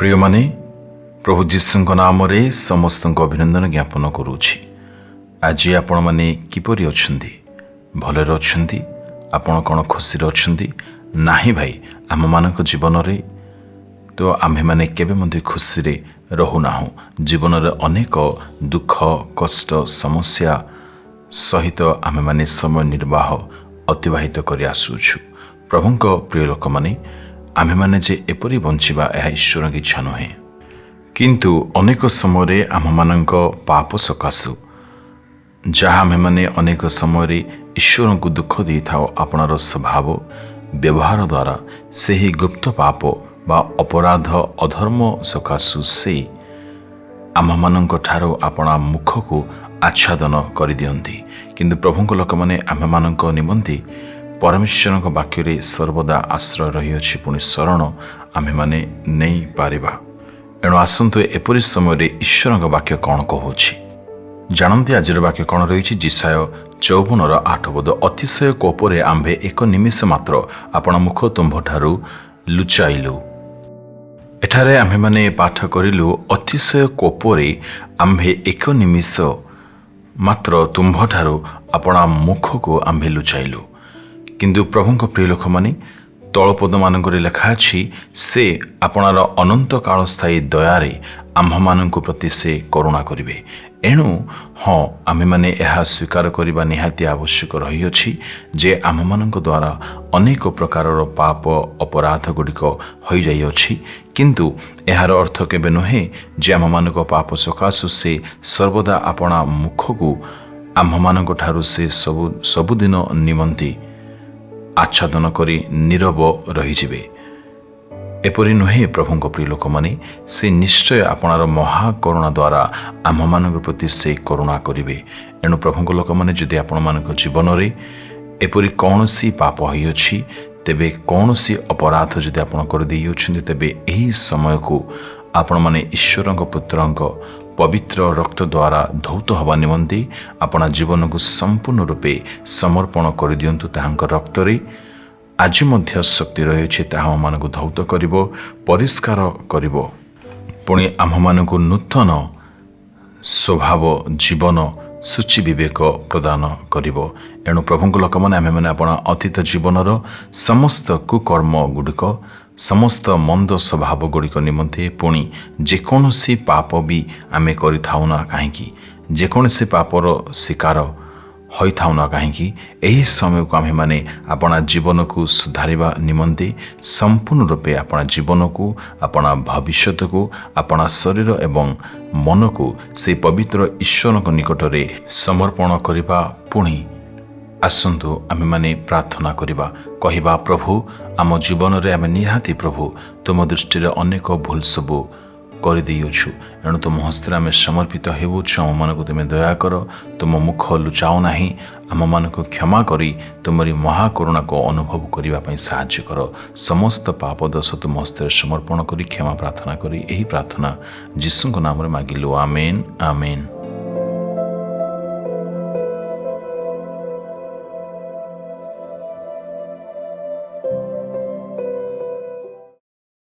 प्रिय माने प्रभु जीशु नाम समस्त अभिनंदन ज्ञापन करुछि। आज आपण माने किपरि अछंती? भले अछंती? आपण कौन खुशी अछंती? नाही भाई, आम मानक जीवन रे तो आम्हे माने केबे मध्य खुशी रे रहुनाहु। जीवन रे अनेक दुख कष्ट समस्या सहित आमे माने समय निर्वाह अतिवाहित करि आसुछु। प्रभुंक प्रिय लोक माने आमे माने जे एपरि बंचिबा एहा ईश्वर की इच्छा नहे, किंतु अनेक समय आम मानक पाप सकाशु जहाँ आमे माने अनेक समय ईश्वर को दुख दी थाओ आपणार स्वभाव व्यवहार द्वारा से ही गुप्त पाप बा अपराध अधर्म सकाशु से आम मानक ठारो आपणा मुख को आच्छादन कर दियंती। किंतु प्रभुंक लोक माने आम मानक निमंती परमेश्वर वाक्य सर्वदा आश्रय रही पुणी शरण आमे माने नहीं पारिबा। एणु आसंतु एपरि समय ईश्वर वाक्य कौन कहूछि जानती। आज वाक्य कौन रही? जिसाय 54:8 अतिशय कोपरे आम्भे एक निमिष मात्र आपण मुख तुम्भ ठारू लुचाइलु। एठारे आम्भे माने पाठ करिलु अतिशय कोपरे आम्भे एक निमिष मात्र तुम्भ ठारू आपण मुख को आम्भे लुचाइलु। किंतु प्रभुंक प्रिय लोक माने तलपद मानक लेखा अछि से आपणार अनंत काल स्थायी दयारे आम्भ मानक प्रति से करुणा करिवे। एणु हाँ, आमे माने यह स्वीकार करबा निहाती आवश्यक रही अछि जे आम मानक द्वारा अनेक प्रकार पाप अपराध गुड़िक हो जाई अछि। किंतु यार अर्थ केबे नुहे जे आम मानक पाप सकाशु से सर्वदा आपणा मुख को आम मानक ठारू से सबुदिन निमंती आच्छादन करी नीरव रहीजिबे। एपरि नुहे प्रभुंक प्रिय लोक माने से निश्चय आपणार महाकरुणा द्वारा आम मानक प्रति से करुणा करिवे। एणु प्रभुंक लोक माने जदि आपण मानक जीवन रे एपरि कौनसी पाप होई अछि, तेबे कौनसी अपराध जदि आपण कर देई अछन्ति, तेबे एही समय को आपण माने ईश्वरक पुत्रक पवित्र रक्त द्वारा धौत हवा निमंती अपना जीवन को संपूर्ण रूपे समर्पण कर दियंतु। ताहांक रक्त रे आज मध्य शक्ति रही ताहा मानक धौत करिवो, परिष्कार करिवो, पुणी आम मानक नूतन स्वभाव जीवन सूची विवेक प्रदान करिवो। एणु प्रभुंक लोक माने आमे माने आपण अतीत जीवनर समस्त कुकर्म गुड़िक समस्त मंद स्वभाव गुड़िक निमंते पुणी जेकोसी पाप भी आमे करि थाउना काहेकि, जेकोसी पापर शिकार होई थाउना काहेकि, एही समय को आमे माने अपना जीवन को सुधारिबा निमंते संपूर्ण रूपे अपना जीवन को अपना भविष्यत को अपना शरीर एवं मन को से पवित्र ईश्वर को निकट रे समर्पण करिबा। पुणी आसंतु आमे माने प्रार्थना करिबा, कहिबा प्रभु आम जीवन रे आमे निहाती प्रभु तुम दृष्टि रे अनेक भूल सबु कर दियोछु। एणु तुम हस्ते आमे समर्पित हेउछु। आम मानक तुमे दया कर, तुम मुख लुचाओ नाही, आम मानक क्षमा करी तुमरी महाकरुणा को अनुभव करिबा पई साहाय्य कर। समस्त पाप दोष तुम हस्ते समर्पण करी क्षमा प्रार्थना करी एही प्रार्थना जीसुଙ୍କ नाम रे मागिलु। आमेन आमेन।